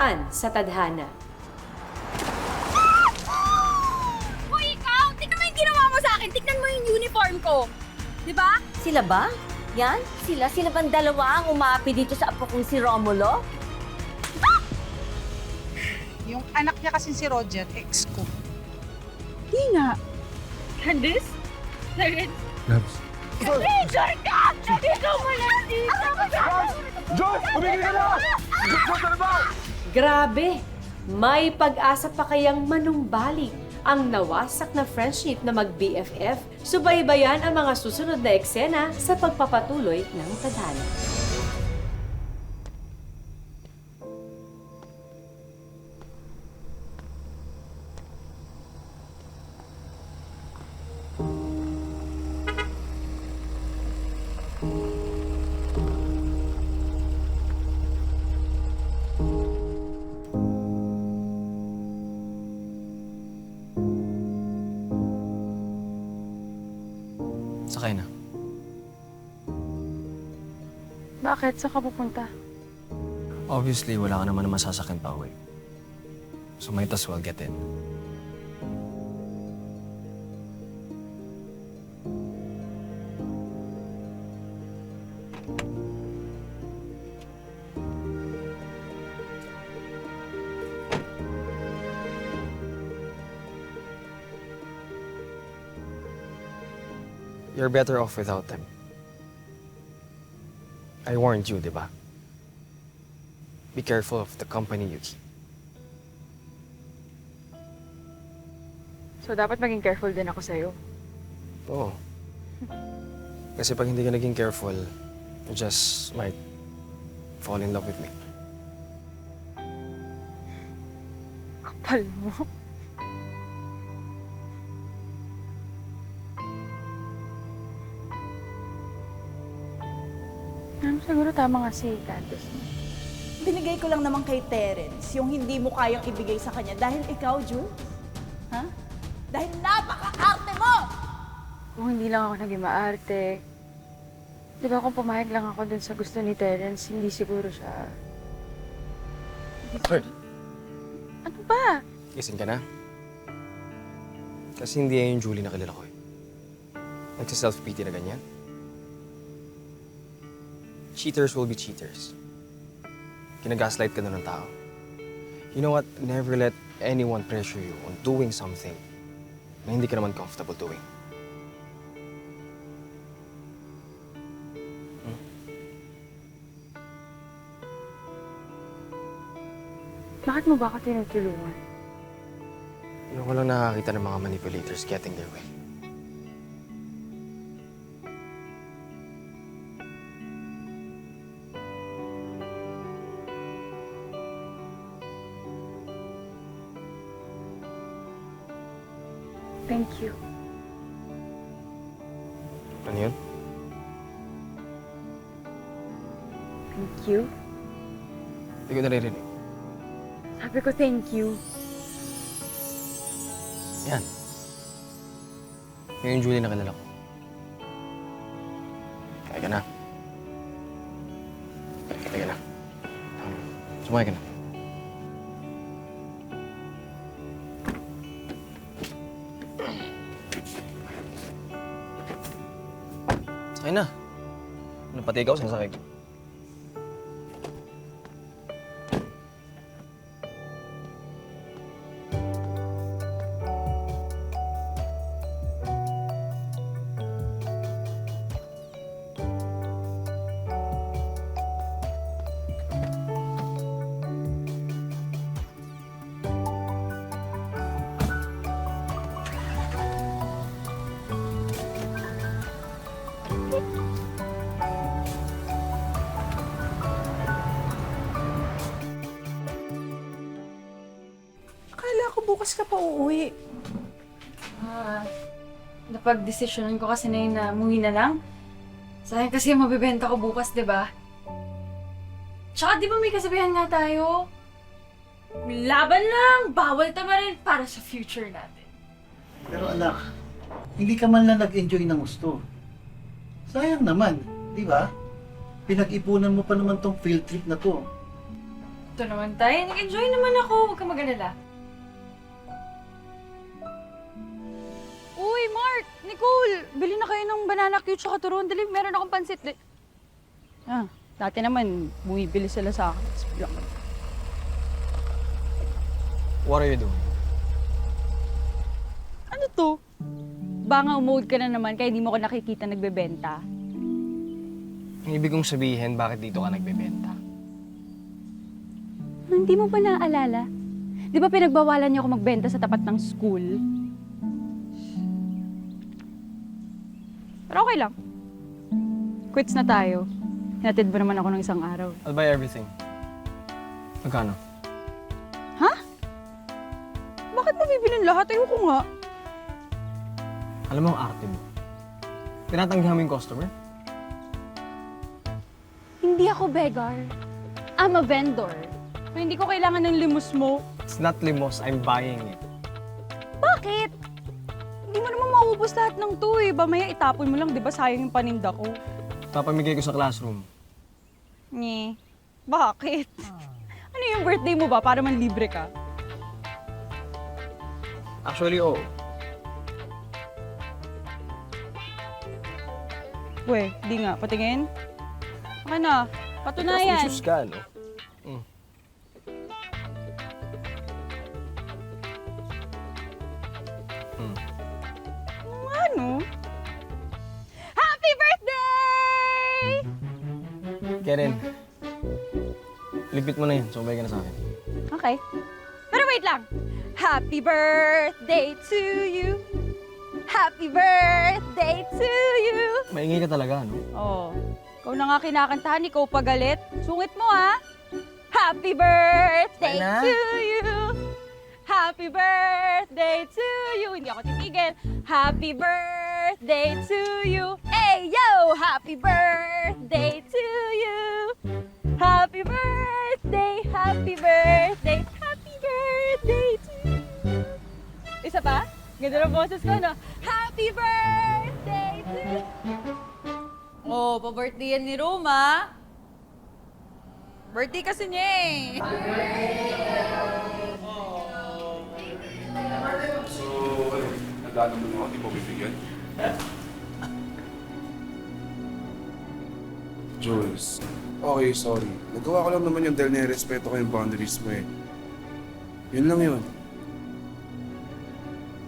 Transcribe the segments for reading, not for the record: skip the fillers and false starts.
daan sa tadhana. Hoy, ikaw! Tignan mo yung ginawa mo sa akin! Tignan mo yung uniform ko! Di ba? Sila ba? Yan? Sila bang dalawa ang umapi dito sa apo kong si Romulo? Yung anak niya kasi si Roger, ex ko. Di nga. Candice? Labs. Major ka! Ikaw mo lang dito! Joy! Umigil ka na! Joy, ano ba? Grabe! May pag-asa pa kayang manumbalik ang nawasak na friendship na mag-BFF? Subaybayan ang mga susunod na eksena sa pagpapatuloy ng tadhana. Sakay na. Bakit? Saan ka pupunta? Obviously, wala ka naman na masasakyan pa uwi. So might as well get in. You're better off without them. I warned you, di ba? Be careful of the company you keep. So, dapat maging careful din ako sa'yo. Oo. Kasi pag hindi ka naging careful, you just might fall in love with me. Kapal mo. Siguro tama nga si Candice. Binigay ko lang naman kay Terence yung hindi mo kayang ibigay sa kanya dahil ikaw, June. Ha? Dahil napaka-arte mo! Kung hindi lang ako naging maarte, di ba kung pumayag lang ako dun sa gusto ni Terence, hindi siguro siya... Pearl, Ano ba? gising ka na? Kasi hindi yan yung Julie na kilala ko eh. Nagsa-self-pity na ganyan. Cheaters will be cheaters. Kinagaslight ka na ng tao. You know what? Never let anyone pressure you on doing something na hindi ka naman comfortable doing. Bakit mo ba ako tinutulungan? Yung walang nakakita ng mga manipulators getting their way. Thank you. Ano yun? Thank you? Hindi ko naririnig. Sabi ko thank you. Yan. Yung Julie na kilala ko. Kaya ka na. Kaya ka na. Sumakay ka na. Sakay na. Ano, pati ikaw, sinasakay ko. Akala ko bukas ka pa uuwi. Napag-desisyonan ko kasi na yun na umuwi na lang. Sayang kasi mabibenta ko bukas, di ba? Tsaka di ba may kasabihan nga tayo? Laban lang! Bawal tamarin para sa future natin. Pero anak, hindi ka man lang nag-enjoy ng gusto. Sayang naman, di ba? Pinag-ipunan mo pa naman tong field trip na to. Ito naman tayo. Nag-enjoy naman ako. Huwag ka mag-alala. Uy, Mark! Nicole! Bili na kayo ng banana cue tsaka turon. Dali, meron akong pansit. Dati naman, bumibili sila sa akin. What are you doing? Ano to? Baka umode ka na naman kaya hindi mo ko nakikita nagbebenta. Ang ibig kong sabihin, bakit dito ka nagbebenta? Hindi mo ba naaalala? Di ba pinagbawalan niyo ako magbenta sa tapat ng school? Pero okay lang. Quits na tayo. Hinatid ba naman ako ng isang araw? I'll buy everything. Magkano? Bakit mo bibilin lahat? Ayoko nga. Alam mo ang arte mo. Tinatanggihan mo yung customer? Hindi ako beggar. I'm a vendor. Hindi ko kailangan ng limos mo. It's not limos, I'm buying it. Bakit? Hindi mo naman maubos lahat ng to eh. Mamaya itapon mo lang, di ba? Sayang yung paninda ko. Papamigay ko sa classroom. Nye. Bakit? Ano yung birthday mo ba? Para man libre ka? Actually, oo. We, di nga. Patingin. Okay na. Patunayan. Sus ka, no? Ano? Happy birthday! Karen, ligpit mo na yun. Sumabay ka na sa akin. Okay. Pero wait lang. Happy birthday to you. Happy birthday to you. Maingay ka talaga, no? Oh. Ikaw na nga kinakantahan, ikaw pa galit. Sungit mo, ha? Happy birthday Ay na. to you. Happy birthday to you. Hindi ako titigil. Happy birthday to you. Hey, yo! Happy birthday to you. Happy birthday, happy birthday, happy birthday to you. Isa pa? Ganda ng boses ko, no? Happy birthday to you. Oh, pa-birthday yan ni Roma. Birthday kasi niya eh. So, nagdano mo ako, di mo bibigyan? Jules, okay, sorry. Nagawa ko lang naman yung dahil nire-respeto ko yung boundaries mo eh. Yun lang yun.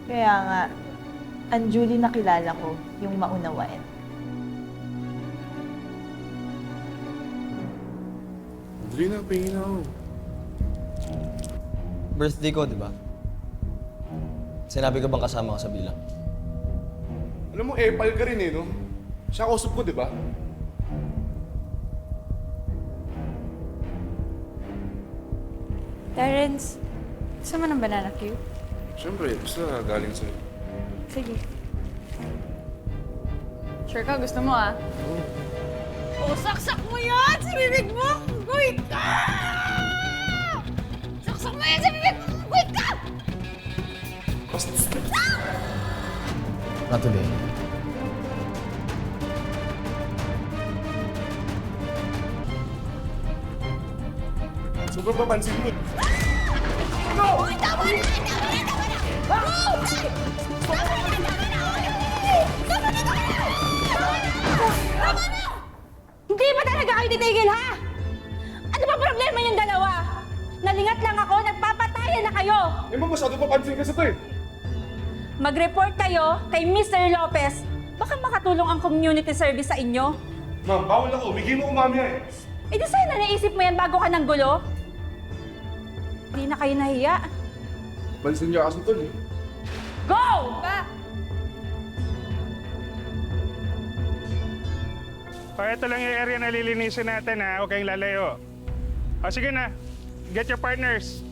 Kaya nga, ang Julie na kilala ko, yung maunawain. Dali na, pingin na ako. Birthday ko, di ba? Sinabi ko bang kasama ka sa bilang? Alam mo, epal ka rin eh, no? Siya kausap ko, di ba? Terence, gusto mo ng banana cue? Siyempre, basta galing sa'yo. Sige. Sure ka? Gusto mo ah? Oh, saksak mo yan sa bibig mo! Wait ka! Saksak mo yan sa bibig mo! Wait ka! Not today. Sobrang papansin mo. Uy, tama na! Tama na! Tama na! Oh! Tama na! Tama na! Tama na! Tama na! Hindi ba talaga kayo titigil, ha? Ano ba problema yung dalawa? Nalingat lang ako, nagpapatayan na kayo! Eh, ma'am, masyado papansin ka sa to eh. Mag-report kayo kay Mr. Lopez. Baka makatulong ang community service sa inyo. Ma'am, bawal ako. Bigay mo umamya eh. Eh di sana naisip mo yan bago ka ng gulo. Hindi na kayo nahiya. Pansin niya kasi tol eh. Go! O, ito lang yung area na lilinisin natin ha. Huwag kayong lalayo. O, sige na. Get your partners.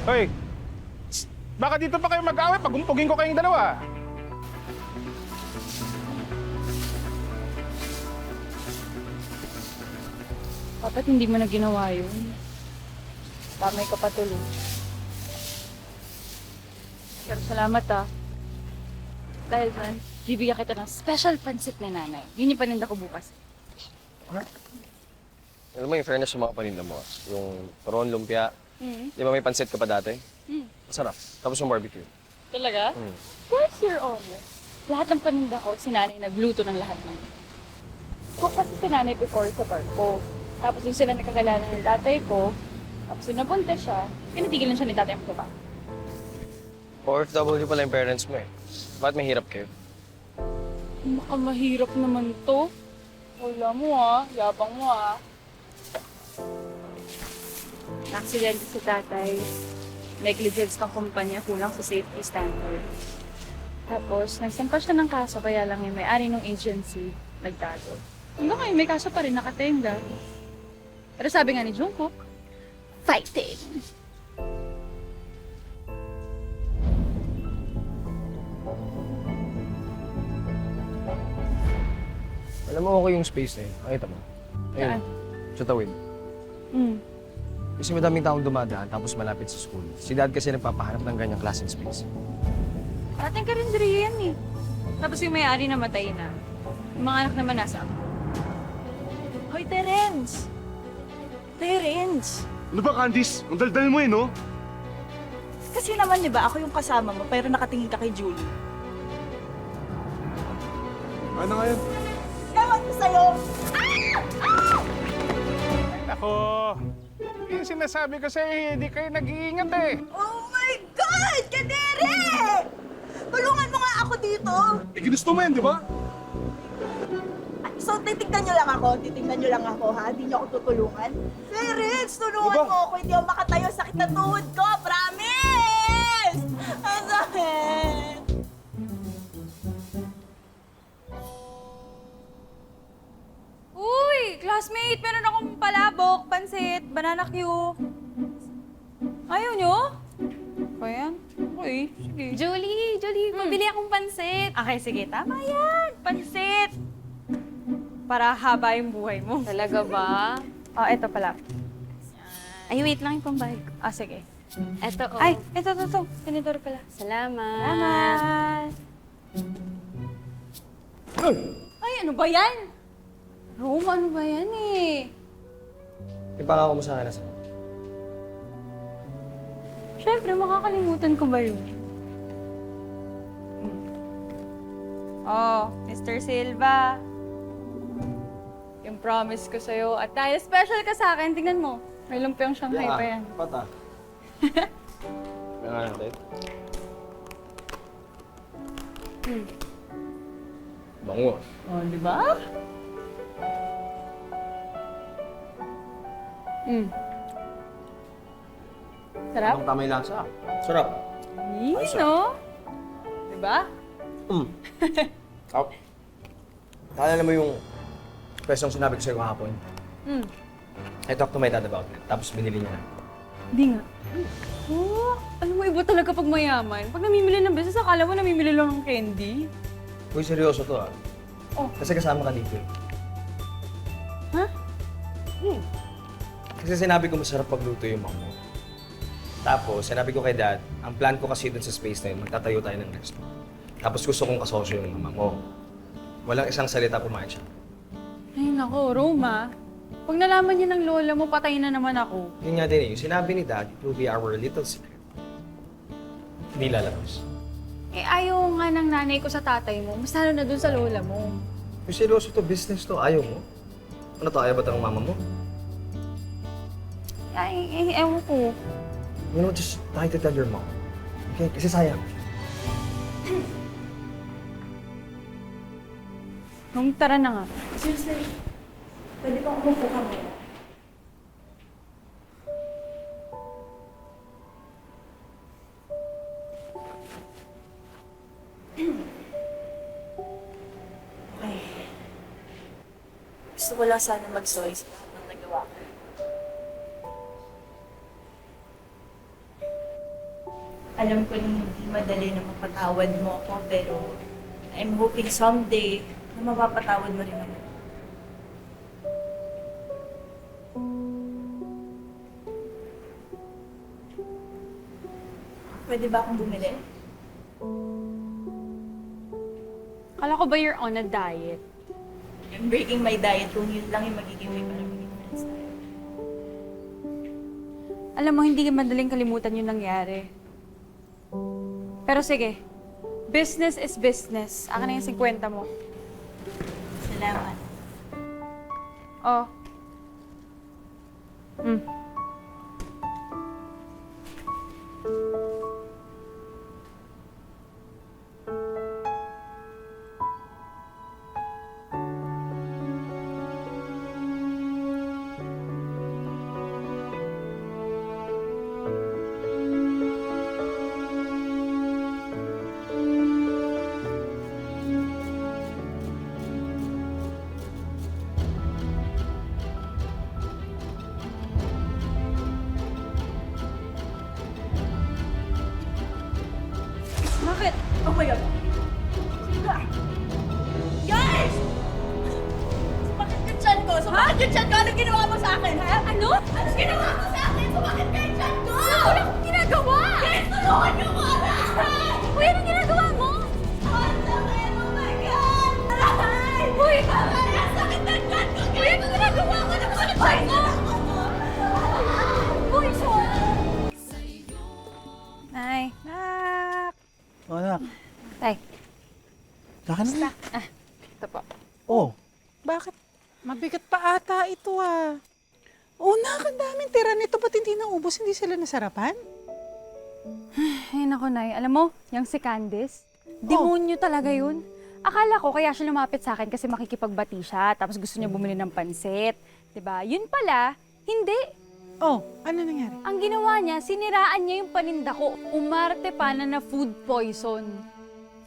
Hoy! Tss, baka dito pa kayo mag-away pag umpugin ko kayong dalawa. Dapat hindi mo na ginawa yun. Tamay ka pa tuloy. Pero salamat ah. Dahil man, bibigyan kita ng special pansit ni nanay. Yun yung paninda ko bukas. Alam mo, yung fairness sa mga paninda mo, yung turon, lumpia, di ba may pansit ka pa dati? Masarap. Tapos yung barbecue. Talaga? Of course, Your Honor. Lahat ng paninda ko, si nanay nagluto ng lahat ng. Ko kasi si nanay before sa barko. Tapos yung sila nakakilala ng tatay ko, tapos yung napunta siya, pinatigilan siya ni tatay ang tuba. OFW pala yung parents mo eh. Bakit mahirap kayo? Baka mahirap naman to. Wala mo yabang mo Aksidente si tatay. Negligence kang kumpanya, kulang sa safety standard. Tapos, nagsampa siya ng kaso, kaya lang yung may-ari ng agency, nagtago. Hanggang ngayon, may kaso pa rin nakatenga. Pero sabi nga ni Jungkook, fighting! Alam mo, okay yung space na yun. Nakita mo? Ayun. Saan? Sa tawid. Kasi madaming taong dumadaan tapos malapit sa school. Si dad kasi nagpapahanap ng ganyang klaseng space. Ating karinderiya yan eh. Tapos yung may-ari namatay na. Yung mga anak naman nasa. Hoy, Terence! Terence! Ano ba, Candice? Ang daldal mo eh, no? Kasi naman, di ba, ako yung kasama mo, pero nakatingin ka kay Julie. Ano nga yan? Ewan ko sa'yo! Ako, yung sinasabi ko sa'yo, hindi kayo nag-iingat eh. Oh my God! Kadere! Tulungan mo nga ako dito! Eh, ginusto mo yan, di ba? So, titignan nyo lang ako? Titignan nyo lang ako, ha? Hindi nyo ako tutulungan? Terence, tulungan Diba? mo ako. Hindi ako makatayo. Sakit na tuhod ko. Promise! Ang sakit! Uy, classmate, meron akong palabok, pansit, banana Q. Ayaw nyo? Ayan. Okay, sige. Julie, mabili akong pansit. Okay, sige, tama yan. Pansit. Para haba yung buhay mo. Talaga ba? Oh, eto pala. Ay, wait lang yung pambayad ko. Ah, sige. Eto, oh. Ay, eto. Ganito pala. Salamat. Salamat. Ay, ano ba yan? Rome, ano ba yan eh? Ipangako mo sa akin na sa... Siyempre, makakalimutan ko ba yun? Oh, Mr. Silva. Yung promise ko sa'yo. At dahil special ka sa akin, tingnan mo. May lumpiang Shanghai pa yan. Pata. Kaya nga natin. Bango. Oh, di ba? Sarap? Ang tamay lasa. Sarap. Yee, no? Di ba? Oh. Naalala mo yung presong sinabi ko sa'yo kahapon? I talked to my dad about it, tapos binili niya na. Hindi nga. Oh, alam mo, iba talaga pag mayaman. Pag namimili ng beses, akala mo namimili lang ng candy. Uy, seryoso to ah. Oh. Kasi kasama ka dito eh. Ha? Kasi sinabi ko masarap pagluto yung mama mo. Tapos, sinabi ko kay dad, ang plan ko kasi dun sa space na yun, magtatayo tayo ng restaurant. Tapos gusto kong kasosyo yung mama mo. Walang isang salita pumayag siya. Ay, nako, Roma. Pag nalaman niya ng lola mo, patay na naman ako. Yun nga din eh, yung sinabi ni dad, it will be our little secret. Hindi lalabas. Eh, ayaw nga ng nanay ko sa tatay mo. Mas lalo na dun sa lola mo. Yung seryoso to, business to, ayaw mo? Ano to, ayaw ba ng mama mo? Ay, ewan ko. You know, just try to tell your mom. Okay? Kasi sayang. Nung tara na nga. Seriously, pwede bang umupo ka mo? Okay. Gusto ko lang sana mag-sorry sa lahat ng nagawa ko. Alam ko na hindi madali na mapatawad mo ako, pero I'm hoping someday na mapapatawad mo rin ako. Pwede ba akong bumili? Kala ko ba you're on a diet? I'm breaking my diet kung yun lang yung magiging way para maging friends tayo. Alam mo, hindi madaling kalimutan yung nangyari. Pero sige, business is business. Akin na yung 50 mo. Salamat. Oh. Bakit? Oh my God! Guys! Sumakit yung tiyan ko! Sumakit yung tiyan ko! Anong ginawa mo sa akin, ha? Ano? Anong ginawa mo sa akin? Sumakit ka yung tiyan ko! Wala akong ginagawa! Guys, tulungan niyo ko! Aray! Uy, anong ginagawa mo? Ang sakit! Oh my God! Aray! Uy! Aray! Ang sakit ng tiyan ko! Uy, anong ginagawa ko? Anong sakit ng tiyan ko? Uy, Nay. O anak, Tay. saka na. Ito po. Oh, Bakit? Mabigat pa ata ito ah. Una, ang daming tira nito. Ba't hindi naubos? Hindi sila nasarapan? Ay, naku, Nay. Alam mo, yung si Candice, demonyo talaga yun. Akala ko kaya siya lumapit sa akin kasi makikipagbati siya, tapos gusto niya bumili ng pansit. 'Di ba? Yun pala, hindi. Oh, ano nangyari? Ang ginawa niya, siniraan niya yung paninda ko. Umarte pa na food poison.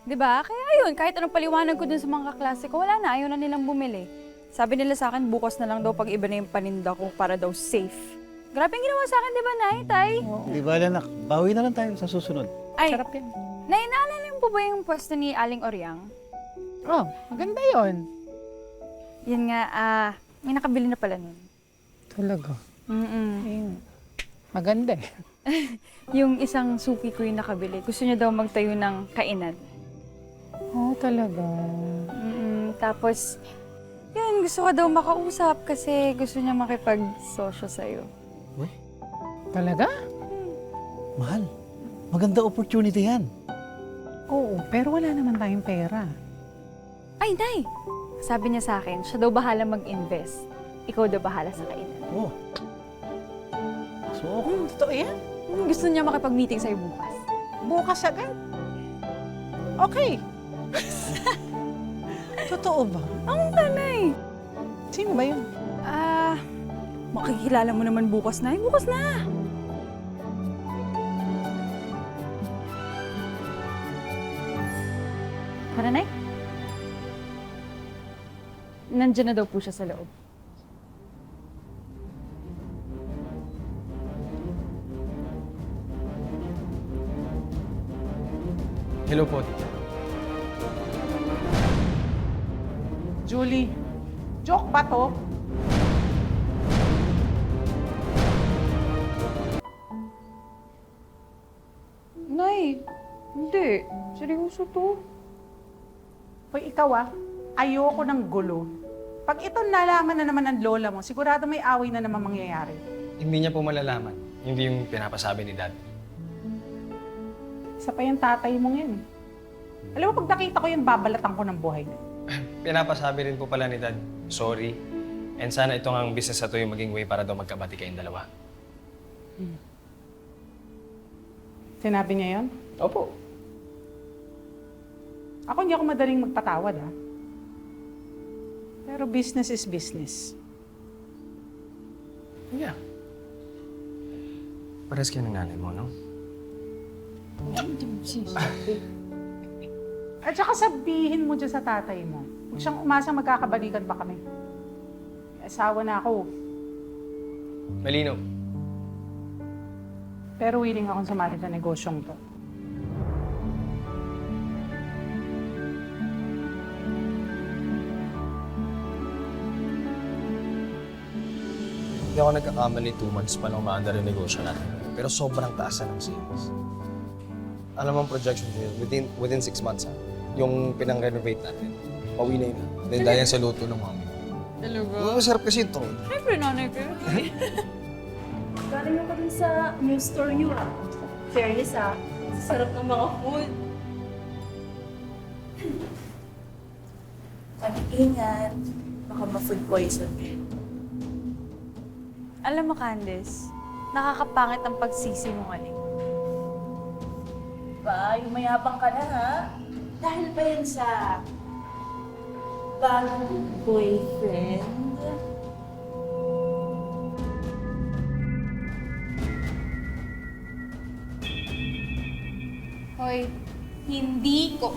'Di ba? Kaya ayun, kahit anong paliwanag ko dun sa mga kaklase ko, wala na, ayaw na nilang bumili. Sabi nila sa akin, bukas na lang daw pag iba na yung paninda ko para daw safe. Grabe ang ginawa sa akin, 'di ba, Nay, Tay? di ba anak, bawi na lang tayo sa susunod. Ay, Sarap yan. Nay, naalala mo po ba yung pwesto ni Aling Oryang? Oh, maganda yon. Yan nga, may nakabili na pala nun. Talaga. Mm-mm. Maganda eh. Yung isang suki ko yung nakabili. Gusto niya daw magtayo ng kainan. Oh, talaga. Tapos, yun, gusto ko daw makausap kasi gusto niya makipag-sosyo sa'yo. Talaga? Mahal, maganda opportunity yan. Oo, pero wala naman tayong pera. Ay, Nay! Sabi niya sa akin, siya daw bahala mag-invest. Ikaw daw bahala sa kainan. Oh. So, Totoo yan? Gusto niya makipag-meeting sa'yo bukas. Bukas agad? Okay. Totoo ba? Ang Nay! Sino ba yun? Makikilala mo naman bukas, Nay. Bukas na! Tara, Nay. Nandiyan na daw po siya sa loob. Hello po. Julie, joke ba to? Nay, hindi. Seryoso to. Hoy, ikaw ayoko ng gulo. Pag ito nalaman na naman ng lola mo, sigurado may away na naman mangyayari. Hindi niya po malalaman. Hindi yung pinapasabi ni Dad. Isa pa yung tatay mong yan. Alam mo, pag nakita ko yan, babalatan ko ng buhay. Pinapasabi rin po pala ni Dad, sorry. And sana ito ang business na to yung maging way para daw magkabati kayong dalawa. Sinabi niya yon? Opo. Ako hindi ako madaling magpatawad, ha? Pero business is business. Yeah. Pares kayo ng nanay mo, no? At saka sabihin mo dyan sa tatay mo, huwag siyang umasang magkakabalikan pa kami. May asawa na ako, Malino. pero willing akong sumali sa negosyong to. Hindi ako nagkakamali 2 months pa nang maandar yung negosyo natin. Pero sobrang taas na ng sales. Alam mo ang projection ko yun, within 6 months, ha? Yung pinang-renovate natin. Pauwi na yun. Then dahil yan sa luto ng mami. Talaga? Masarap kasi ito. Siyempre, nanay ko yun. Galing ako dun sa new store niyo ah. Fairness ah. Sarap ng mga food. Mag-ingat. Baka ma-food poison ka. Alam mo, Candice, nakakapangit ang pagsisinungaling. Ba, yung mayabang ka na ha? Dahil pa yan sa bagong boyfriend. Hoy, hindi ko.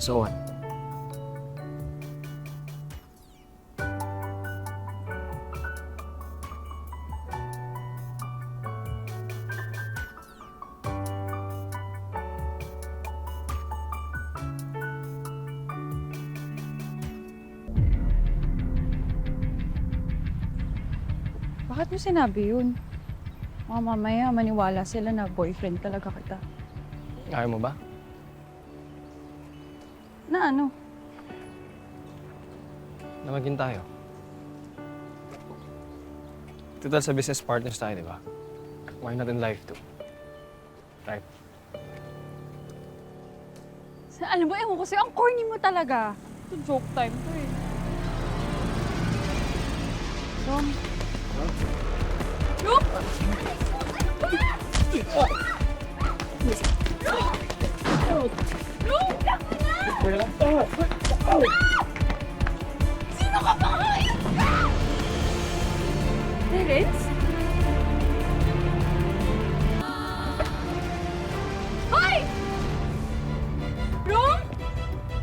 So what? Bakit mo sinabi yun? Mga mamaya maniwala sila na boyfriend talaga kita. Ayaw mo ba? Na ano? Na maging tayo. Total sa business partners tayo, di ba? Why not in life too? Right? Alam mo, ewan ko sa'yo, ang corny mo talaga. Ito joke time to eh. Rom? Rom? Sino ka ba? Ayun ka! Terence? Hoy! Rom!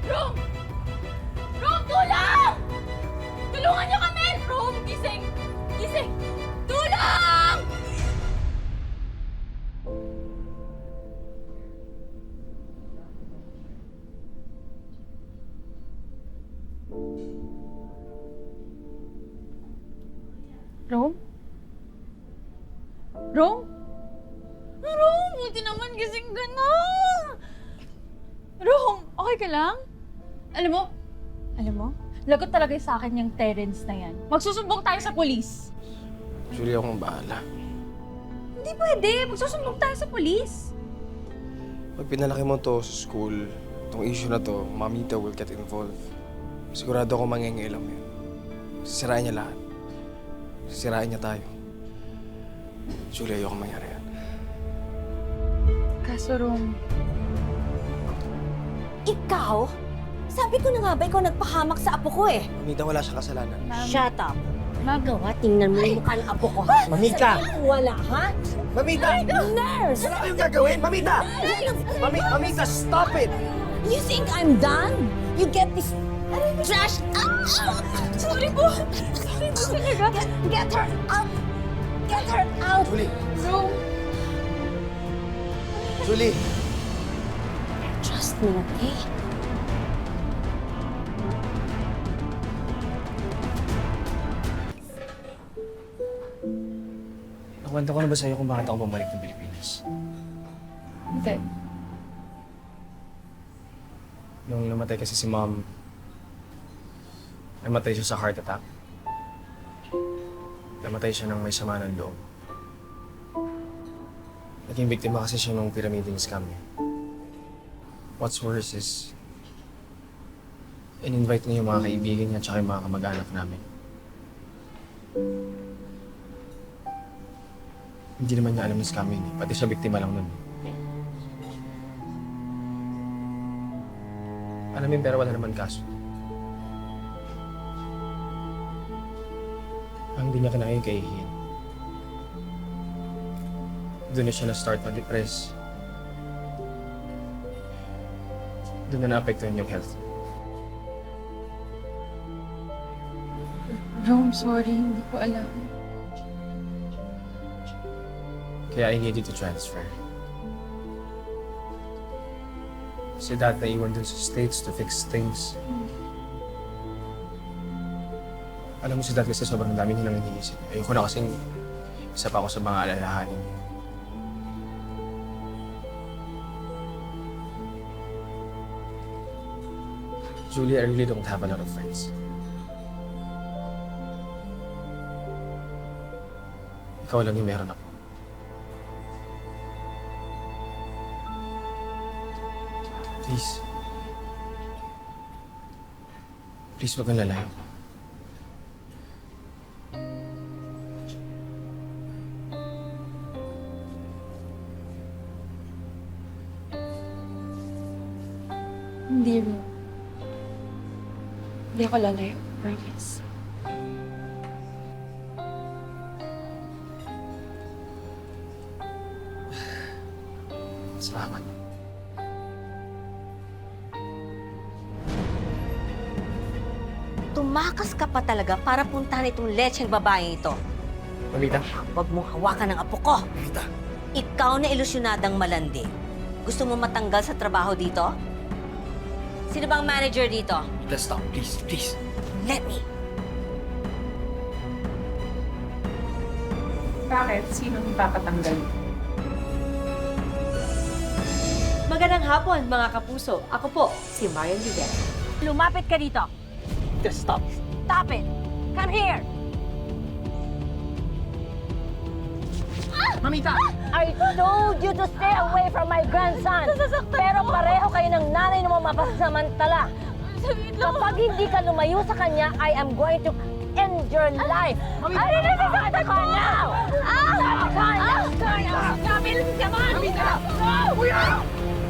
Rom! Rom, tulong! Tulungan niyo kami! Rom, gising! Gising! Tulong! Rom? Rom? Rom, buti naman gising ka na! Rom, okay ka lang? Alam mo, lagot talaga sa akin yung Terence na yan. Magsusumbong tayo sa polis. Julie, akong bahala. Hindi pwede, magsusumbong tayo sa polis. Pag pinalaki mo to sa school, itong issue na to, Mamita will get involved. Sigurado ako mangingialam yun. Sisirain niya lahat. Sisirain niya tayo. Julie, ayoko mangyari yan. Kaso, Rom, Ikaw? Sabi ko na nga ba ikaw nagpahamak sa apo ko eh? Mamita, wala siyang kasalanan. Shut up. Magawa, tingnan mo yung mukha ng apo ko. Mamita! Wala, ha? Mamita! Nurse! Wala kayong gagawin! Mamita! Mamita, stop it! You think I'm done? You get this trash out! Sorry po! Sorry po talaga. Get her out! Get her out! Julie! Rom! Julie! Trust me, okay? Nakwento ko na ba sa'yo kung bakit ako bumalik ng Pilipinas? hindi. Nung namatay kasi si Mom, namatay siya sa heart attack. Namatay siya ng may sama ng loob. Naging biktima kasi siya ng pyramiding scam niya. What's worse is, in-invite niya yung mga kaibigan niya at yung mga kamag-anak namin. Hindi naman niya alam na scam yun eh. Pati siya biktima lang nun. Alamin pero wala naman kaso. Ang hindi niya kinaya yung kaihiyan. Doon na siya na-start ma-depress. Doon na naapektuhan yung health. Rom, sorry, hindi ko alam. Kaya I needed to transfer. Si Dad naiwan dun sa States to fix things. Alam mo si Dad kasi sobrang dami nilang iniisip. Ayoko na kasing isa pa ako sa mga alalahanin. Julie, I really don't have a lot of friends. Ikaw lang yung meron ako. Please. Please, wag kang lalayo. Hindi mo. Hindi ako lalayo. Promise. Salamat. Tumakas ka pa talaga para puntahan itong lecheng babaeng ito. Mamita. Huwag mong hawakan ng apo ko. Mamita. Ikaw na ilusyonadang malandi. Gusto mo matanggal sa trabaho dito? Sino bang manager dito? Let's stop, please, please. Let me. Bakit? Sino ipapatanggal? Magandang hapon, mga kapuso. Ako po, si Marian Rivera. Lumapit ka dito. Just stop. Stop it! Come here! Mamita! I told you to stay away from my grandson. Pero pareho kayo ng nanay mo mapasamantala. Kapag hindi ka lumayo sa kanya, I am going to end your life. Ay, nasasaktan ka now! Ah! Come on! Come on!